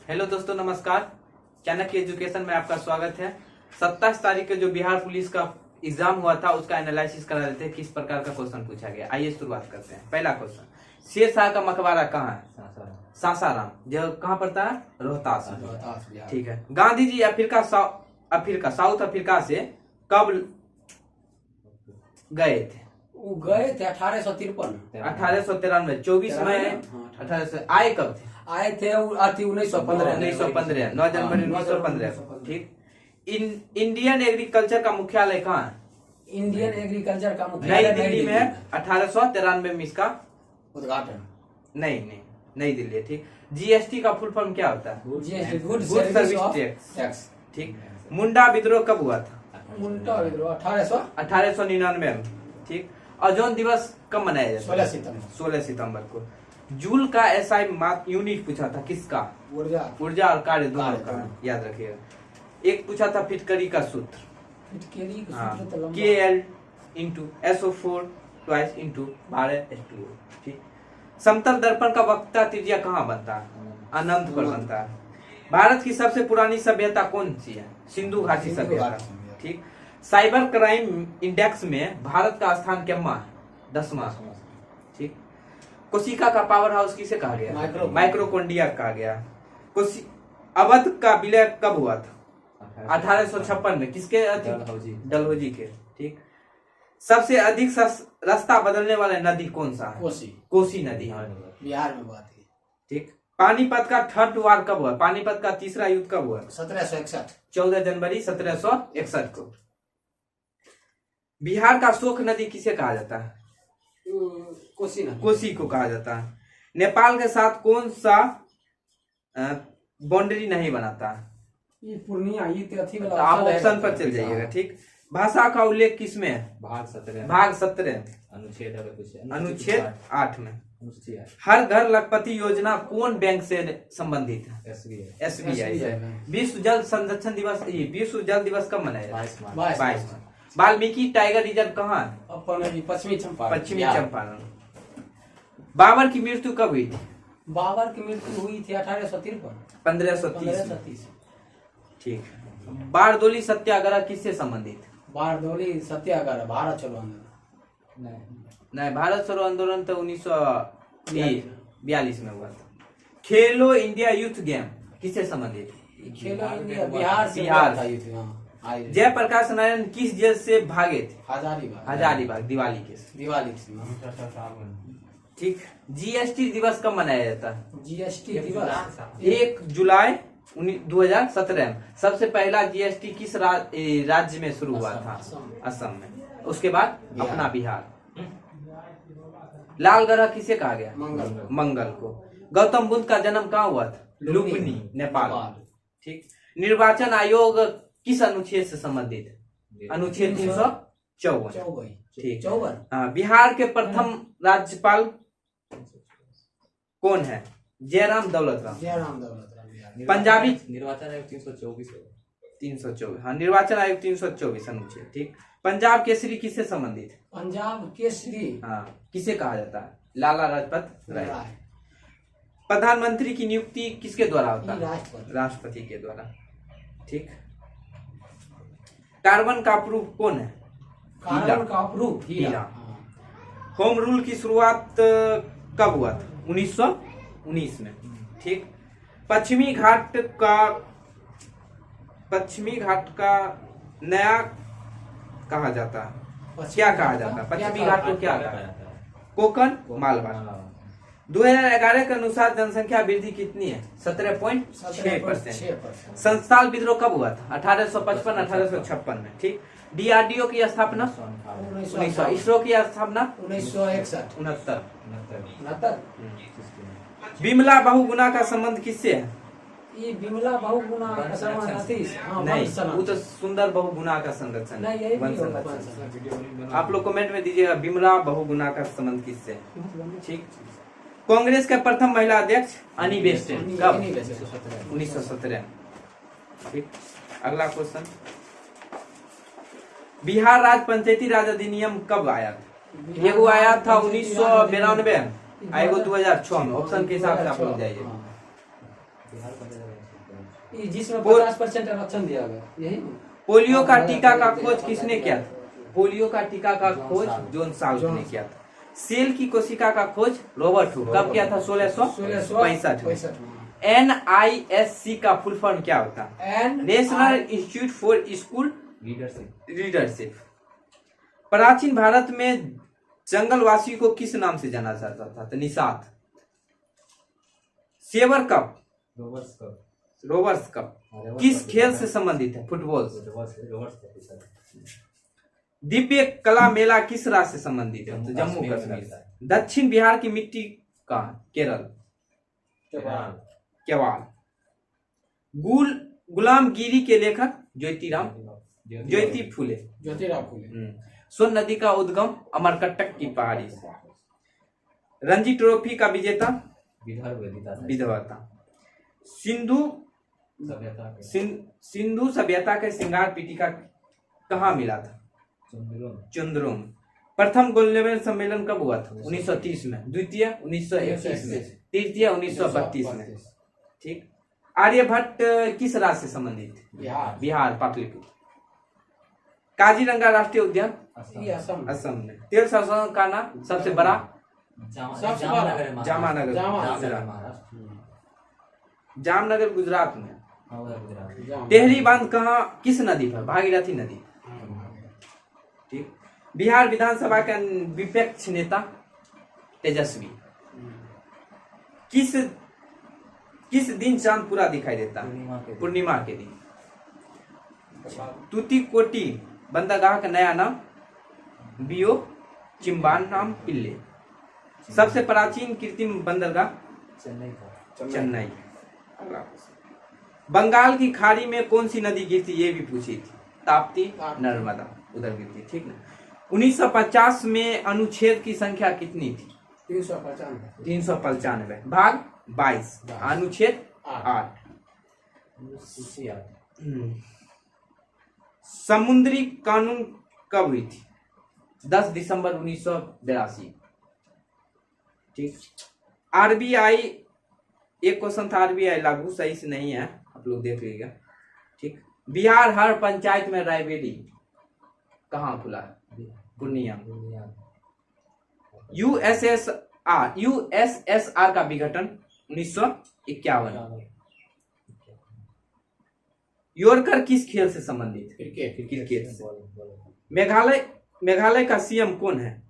Hello दोस्तों, नमस्कार। Chanakya education में आपका स्वागत है। 27 तारीख के जो बिहार पुलिस का एग्जाम हुआ था उसका एनालिसिस करा देते हैं, किस प्रकार का क्वेश्चन पूछा गया। आइए शुरुआत करते हैं। पहला क्वेश्चन, शेर शाह का मकबरा कहाँ है? सासाराम। जो कहाँ पड़ता है? रोहतास में। ठीक है। गांधी जी साउथ अफ्रीका से कब गए थे? वो गए थे 1853 1893। 24 मई 1800। आए कब थे? आए थे 1915 9 जनवरी 1915। ठीक। इंडियन एग्रीकल्चर का मुख्यालय कहाँ है? इंडियन एग्रीकल्चर का मुख्यालय नई दिल्ली में है। 1893 में इसका उद्घाटन। नहीं, नई दिल्ली है। ठीक। जीएसटी का फुल फॉर्म क्या होता है? Good service service tax. ठीक। मुंडा विद्रोह कब हुआ था? मुंडा विद्रोह 1899 में। ठीक। ओजोन दिवस कब मनाया जाता है? 16 सितंबर को। जूल का एसआई यूनिट पूछा था, किसका? ऊर्जा और कार्य दोनों का, याद रखिएगा। एक पूछा था फिटकरी का सूत्र, KL into SO4 twice into 12H2O। ठीक। समतल दर्पण का वक्रता त्रिज्या कहाँ बनता है? अनंत पर बनता है। भारत की सबसे पुरानी सभ्यता कौन सी है? सिंधु घाटी सभ्यता। ठीक। साइबर क्राइम इंडेक्स में भारत का स्थान कितना है? 10वां। ठीक। कोशिका का पावर हाउस किसे कहा गया? माइक्रोकोन्डिया कहा गया। अवध का विलय कब हुआ था? 1856 में। किसके? डलहौजी के। ठीक। सबसे अधिक रास्ता बदलने वाला नदी कौन सा है? कोसी नदी। बिहार में बात है। ठीक। पानीपत का थर्ड वार कब हुआ? पानीपत का तीसरा युद्ध कब हुआ? 1761। 14 जनवरी 1761 को। बिहार का शोक नदी किसे कहा जाता है? कोसी को कहा जाता है। नेपाल के साथ कौन सा बाउंड्री नहीं बनाता? ये पूर्णिया। ये आप ऑप्शन पर चल जाइएगा। ठीक। भाषा का उल्लेख किसमें है? भाग 17 अनुच्छेद 8 में। हर घर लखपति योजना कौन बैंक से संबंधित है? SBI से। विश्व जल संरक्षण दिवस, विश्व जल दिवस कब मनाया? 22 में। वाल्मीकि टाइगर रिजर्व कहाँ है? पश्चिमी चंपारण। बाबर की मृत्यु कब हुई थी? बाबर की मृत्यु हुई थी 1853 1530। ठीक। बारदोली सत्याग्रह किससे संबंधित? बारदोली सत्याग्रह भारत छोड़ो आंदोलन। नहीं, भारत छोड़ो आंदोलन तो 1942 में हुआ था। खेलो इंडिया यूथ गेम किससे संबंधित? खेलो इंडिया बिहार से। जयप्रकाश नारायण किस जेल से भागे थे? हजारीबाग। दिवाली के। ठीक। जीएसटी दिवस कब मनाया जाता है? जीएसटी दिवस 1 जुलाई 2017 में। सबसे पहला जीएसटी किस राज्य में शुरू हुआ था? असम में। उसके बाद अपना बिहार। लाल ग्रह किसे कहा गया? मंगल को। गौतम बुद्ध का जन्म कहाँ हुआ था? लुम्बिनी, नेपाल। ठीक। निर्वाचन आयोग किस अनुच्छेद से संबंधित है? अनुच्छेद 354। ठीक। बिहार के प्रथम राज्यपाल कौन है? जयराम दौलत राम। पंजाबी निर्वाचन आयोग 324। हाँ, निर्वाचन आयोग 324 अनुच्छेद। ठीक। पंजाब केसरी किससे संबंधित है? पंजाब केसरी हाँ, किसे कहा जाता है? लाला लाजपत राय। प्रधानमंत्री की नियुक्ति किसके द्वारा होता है? राष्ट्रपति के द्वारा। ठीक। कार्बन का प्रूफ कौन है? कार्बन का प्रूफ हीरा। होम रूल की शुरुआत कब हुआ था? 1919 में। ठीक। पश्चिमी घाट का नया कहा जाता है, क्या कहा जाता है? पश्चिमी घाट को क्या कहा जाता है? कोकन, मालवा। 2011 के अनुसार जनसंख्या वृद्धि कितनी है? 17.6%। संस्थान विद्रोह कब हुआ था? 1855-1856 में। ठीक। DRDO की स्थापना 1900। इसरो की स्थापना 1961। विमला बहुगुणा का संबंध किससे है? ये विमला बहुगुणा का संबंध नहीं, वो तो सुंदर बहुगुणा का संरक्षण। आप लोग कमेंट में दीजिएगा विमला बहुगुणा का संबंध किससे। ठीक। कांग्रेस के प्रथम महिला अध्यक्ष अनी बेस्टन कब? 1917। ठीक। अगला क्वेश्चन, बिहार राज्य पंचायती राज अधिनियम कब आया था? एगो आया था 1992, एगो 2006 में। ऑप्शन के हिसाब से आप लोग जाइए। बिहार 15 ये जिसमें पोल- 50% आरक्षण दिया गया यही ना? पोलियो का टीका का खोज किसने किया था? पोलियो का टीका का खोज जॉन साल्क ने किया था। सेल की कोशिका का खोज रॉबर्ट हुक कब किया था? 1665 में। NISC का फुल फॉर्म क्या होता है? National institute for school readership. प्राचीन भारत में जंगलवासी को किस नाम से जाना जाता था? तो निषाद। सेवर कप रोवर्स कप किस खेल से संबंधित है? फुटबॉल से। दिव्य कला मेला किस राज्य से संबंधित है? तो जम्मू कश्मीर। दक्षिण बिहार की मिट्टी कहाँ? केरल। केवाल। गुलामगिरी के लेखक ज्योति फुले। ज्योतिराव फुले। सोन नदी का उद्गम अमरकंटक की पहाड़ी से। रणजी ट्रॉफी का विजेता विदर्भ। सिंधु सभ्यता के श्रृंगार पीठिका कहाँ मिला था? चुंद्रुम। प्रथम गोलमेज सम्मेलन कब हुआ था? 1930 में। द्वितीय 1921 में। तृतीय 1932 में। ठीक। आर्यभट्ट किस राज्य से संबंधित है? बिहार पाटलिपुत्र। काजीरंगा राष्ट्रीय उद्यान असम में। तेल संसाधन का नाम सबसे बड़ा? जामनगर। जामनगर गुजरात में। टेहरी बांध कहाँ किस नदी पर? भागीरथी नदी। ठीक। बिहार विधानसभा का विपक्ष नेता तेजस्वी। किस दिन चांद पूरा दिखाई देता? पूर्णिमा के दिन। तूतीकोटी बंदरगाह का नया नाम? बियो चिम्बान नाम पिल्ले। सबसे प्राचीन कृत्रिम बंदरगाह? चेन्नई। बंगाल की खाड़ी में कौन सी नदी गिरती? ये भी पूछी थी। ताप्ती, नर्मदा उधर गिरती। ठीक ना। 1950 में अनुच्छेद की संख्या कितनी थी? 395। भाग 22। अनुच्छेद 8। समुद्री कानून कब हुई थी? 10 दिसंबर 1982। ठीक। RBI एक क्वेश्चन था, RBI लागू सही से नहीं है, आप लोग देख लीजिएगा। ठीक। बिहार हर पंचायत में लाइब्रेरी कहाँ खुला है? पूर्णिया। USSR का विघटन 1951। यॉर्कर किस खेल से संबंधित? क्रिकेट से। मेघालय का सीएम कौन है?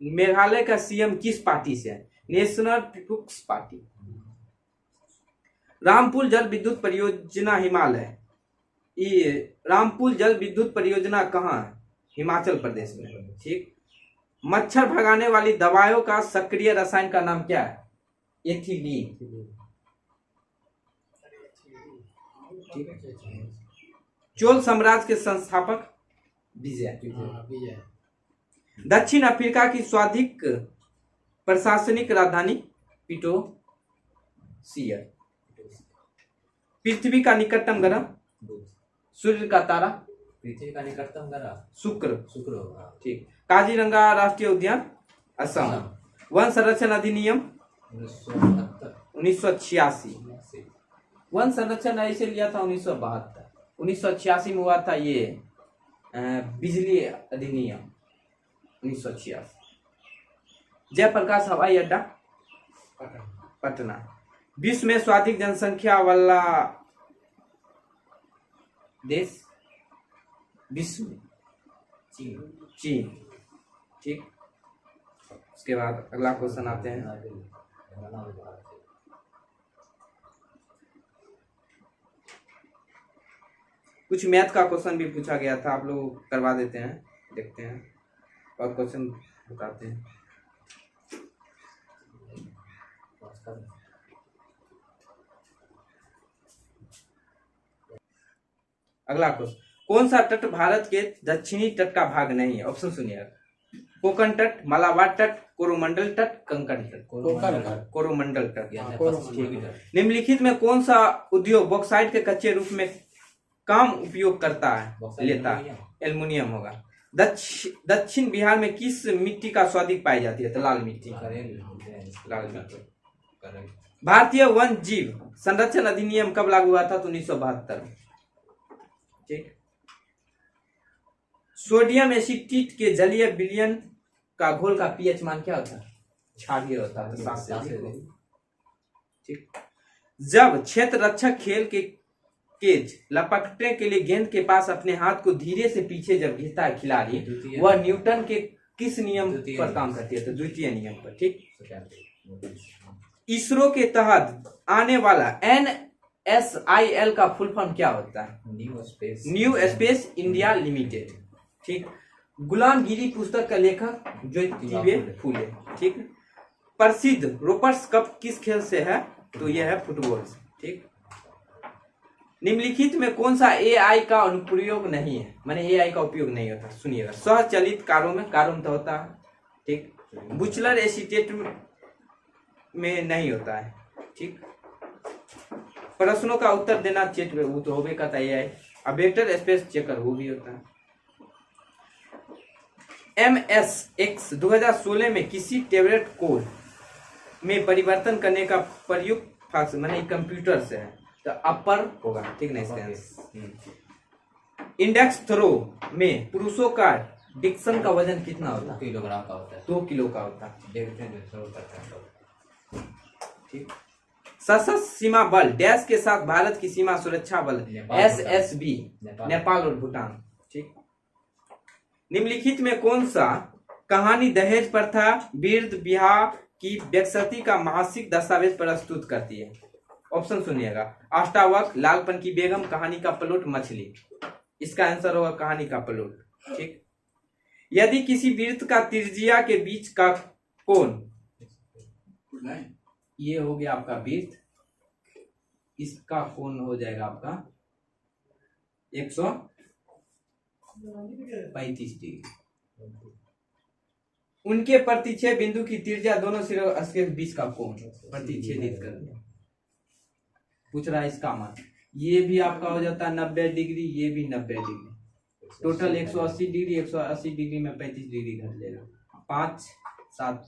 मेघालय का सीएम किस पार्टी से है? National people's party. रामपुर जल विद्युत परियोजना हिमालय। ये रामपुर जल विद्युत परियोजना कहाँ है? हिमाचल प्रदेश में। ठीक। मच्छर भगाने वाली दवाओं का सक्रिय रसायन का नाम क्या है? एथिलीन। चोल साम्राज्य के संस्थापक? विजय। दक्षिण अफ्रीका की स्वाधिक प्रशासनिक राजधानी? प्रिटोरिया। पृथ्वी का निकटतम ग्रह? सूर्य का तारा? पृथ्वी का निकटतम ग्रह शुक्र। ठीक। काजीरंगा राष्ट्रीय उद्यान? असम। वन संरक्षण अधिनियम? 1986। वन संरक्षण ऐसे लिया था 1972। 1986 में हुआ था ये बिजली अधिनियम 1986। जयप्रकाश हवाई अड्डा? पटना। विश्व में सर्वाधिक जनसंख्या वाला देश? विश्व में चीन। ठीक। उसके बाद अगला क्वेश्चन आते हैं। कुछ मैथ का क्वेश्चन भी पूछा गया था, आप लोग करवा देते हैं, देखते हैं और क्वेश्चन बताते हैं। अगला क्वेश्चन, कौन सा तट भारत के दक्षिणी तट का भाग नहीं है? ऑप्शन सुनिए। कोकण तट, मालाबार तट, कोरोमंडल तट, कंकड़ तट। कोरोमंडल तट। निम्नलिखित में कौन सा उद्योग बॉक्साइट के कच्चे रूप में काम उपयोग करता है, लेता है? एल्युमिनियम होगा। दक्षिण बिहार में किस मिट्टी का स्वादिक पाई जाती है? तो लाल मिट्टी। लाल मिट्टी। भारतीय वन जीव संरक्षण अधिनियम कब लागू हुआ था? तो 1972 में। ठीक। सोडियम एसिटेट के जलीय विलयन का घोल का पीएच मान क्या होता है? क्षारीय होता है, तो 7 से अधिक। ठीक। जब क्षेत्र रक्षक खेल के केज लपकने के लिए गेंद के पास अपने हाथ को धीरे से पीछे जब घिसता है खिलाड़ी, वह न्यूटन के किस नियम पर काम करती है? तो द्वितीय नियम पर। ठीक। इसरो के तहत आने वाला NSIL का फुल फॉर्म क्या होता है? New space India limited. ठीक। गुलामगिरी पुस्तक का लेखक ज्योतिबा फूले। ठीक। प्रसिद्ध रोपर्स कप किस खेल से है? तो यह है फुटबॉल से। ठीक। निम्नलिखित में कौन सा AI का अनुप्रयोग नहीं है, माने AI का उपयोग नहीं होता? सुनिएगा। स्वचालित कारों में कारों तो होता है। ठीक। बुचलर एसिटेट में नहीं होता है। ठीक। प्रश्नों का उत्तर देना चेट में वो तो होबे करता है AI। अब वेक्टर स्पेस चेकर वो भी होता है। MSX 2016 में किसी टैबलेट कोड में परिवर्तन करने का प्रयुक्त फाक्स माने कंप्यूटर से है, तो अपर होगा। ठीक ना? इसका इंडेक्स थ्रो में पुरुषों का डिक्शन का वजन कितना होता है? 2 किलोग्राम का होता है। 2 किलो का होता है। ठीक। ठीक। सशस्त्र सीमा बल डैश के साथ भारत की सीमा सुरक्षा बल SSB नेपाल और भूटान। ठीक। निम्नलिखित में कौन सा कहानी दहेज प्रथा विरुद्ध विवाह की व्यक्ति का मासिक दस्तावेज प्रस्तुत करती है? ऑप्शन सुनिएगा। अष्टावक्र, लालपन की बेगम, कहानी का प्लॉट, मछली। इसका आंसर होगा कहानी का प्लॉट। ठीक। यदि किसी वृत्त का त्रिज्या के बीच का कोण, ये हो गया आपका वृत्त, इसका कोण हो जाएगा आपका 135 डिग्री। उनके प्रतिच्छेद बिंदु की त्रिज्या दोनों सिरों के बीच का कोण प्रतिच्छेदित कर दिया। पूछ रहा है इसका मान। ये भी आपका हो जाता है 90 डिग्री, ये भी 90 डिग्री। टोटल 180 डिग्री, 180 डिग्री में 35 डिग्री घट लेगा। 5 7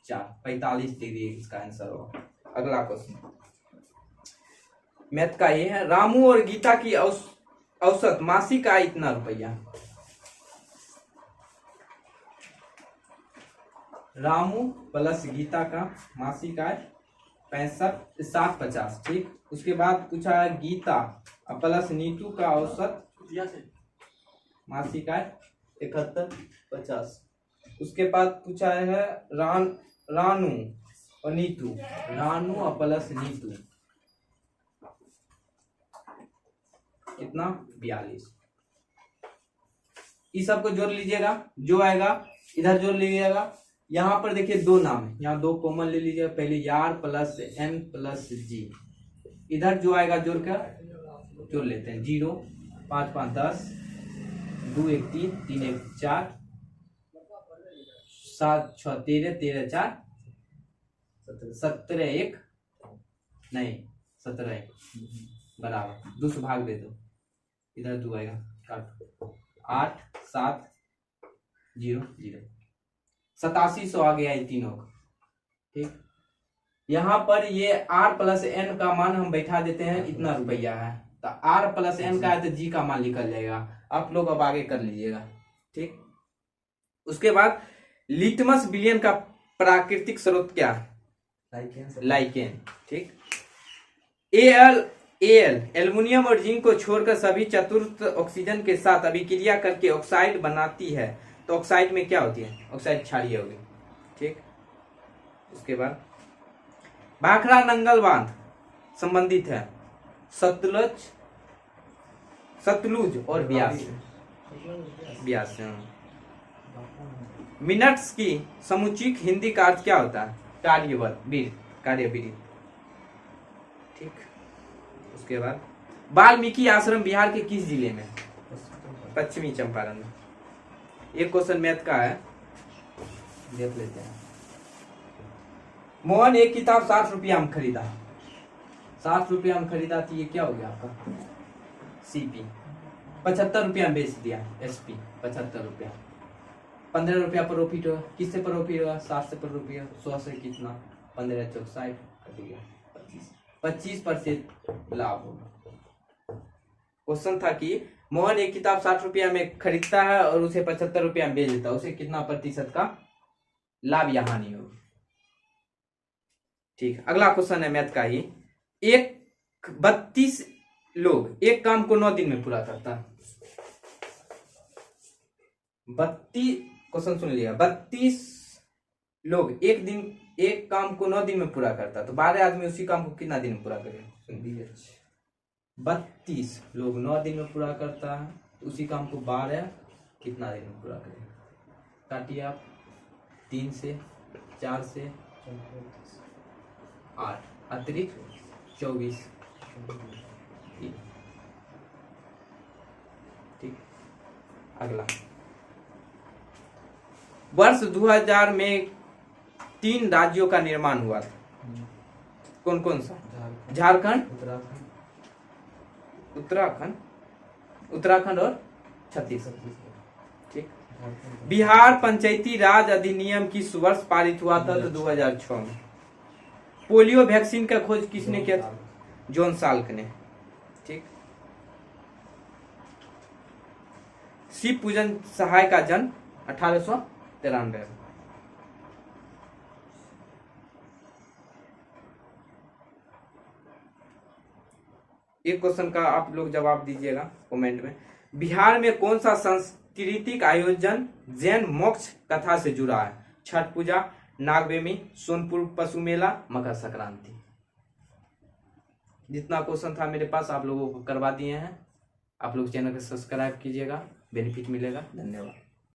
4 45 डिग्री इसका आंसर होगा। अगला क्वेश्चन मैथ का ये है। रामू और गीता की औसत मासिक आय इतना रुपया। रामू प्लस गीता का मासिक आय 750। ठीक। उसके बाद पूछा है गीता प्लस नीतू का औसत मासिक आय 7150। उसके बाद पूछा है रानू और नीतू, रानू और प्लस नीतू कितना 42। इस सबको जोड़ लीजिएगा, जो आएगा इधर जोड़ लीजिएगा। यहाँ पर देखिए 2 नाम है, यहाँ 2 कॉमन ले लीजिएगा। पहले यार प्लस N प्लस G, इधर जो आएगा जोड़ कर जोड़ लेते हैं। 0 5 5 10 2 1 3 3 1 4 7 6 13 13 4 17 1 नहीं 17 1 बराबर 2 से भाग दे दो, इधर 2 आएगा काट 8 7 0 0 8700 आ गया ये तीनों का। ठीक। यहाँ पर ये R प्लस N का मान हम बैठा देते हैं, इतना रुपया है, तो R प्लस N का है तो G का मान निकल जाएगा। आप लोग अब आगे कर लीजिएगा। ठीक। उसके बाद लिटमस विलयन का प्राकृतिक स्रोत क्या है? लाइकेन। ठीक। Al एल्युमिनियम और जिंक को छोड़कर सभी चतुर्थ ऑक्सीजन के साथ अभिक्रिया करके ऑक्साइड बनाती है, तो ऑक्साइड में क्या होती है? ऑक्साइड क्षारीय होगी। ठीक। उसके बाद भाखड़ा नंगल बांध संबंधित है सतलुज और ब्यास। मिनट्स की समुचित हिंदी का अर्थ क्या होता है? कार्यवीर। ठीक। उसके बाद वाल्मीकि आश्रम बिहार के किस जिले में? पश्चिमी चंपारण में। एक क्वेश्चन मैथ का है, देख लेते हैं। मोहन एक किताब 60 रुपया में खरीदा। 60 रुपया में खरीदा तो ये क्या हो गया आपका? CP। 75 रुपया में बेच दिया, SP 75 रुपया। 15 रुपया प्रॉफिट हुआ। किससे प्रॉफिट हुआ? 60 से प्रॉफिट हुआ। 100 से कितना? 15 चौक 60। ठीक है 25% लाभ होगा। क्वेश्चन था कि मोहन एक किताब 60 रुपया में खरीदता है और उसे 75 रुपया में बेच देता है, उसे कितना प्रतिशत का लाभ या हानि होगी। ठीक, अगला क्वेश्चन है मैथ का ही। 32 लोग एक काम को 9 दिन में पूरा करता है। 32 क्वेश्चन सुन लिया, 32 लोग एक काम को 9 दिन में पूरा करता है, तो 12 आदमी उसी काम को कितना दिन में पूरा करेंगे? 32 लोग 9 दिन में पूरा करता है, तो उसी काम को 12 कितना दिन में पूरा करेंगे? काटिए आप, 3 से 4 से 8 अतिरिक्त 24। ठीक, अगला वर्ष 2000 में 3 राज्यों का निर्माण हुआ था। कौन कौन सा? झारखंड, उत्तराखंड और छत्तीसगढ़। ठीक, बिहार पंचायती राज अधिनियम किस वर्ष पारित हुआ था? तो 2006 में। पोलियो वैक्सीन का खोज किसने किया था? जॉन साल्क ने। ठीक, शिव पूजन सहाय का जन्म 1893। एक क्वेश्चन का आप लोग जवाब दीजिएगा कमेंट में। बिहार में कौन सा सांस्कृतिक आयोजन जैन मोक्ष कथा से जुड़ा है? छठ पूजा, नागवेमी, सोनपुर पशु मेला, मकर संक्रांति। जितना क्वेश्चन था मेरे पास आप लोगों को करवा दिए हैं। आप लोग चैनल को सब्सक्राइब कीजिएगा, बेनिफिट मिलेगा। धन्यवाद।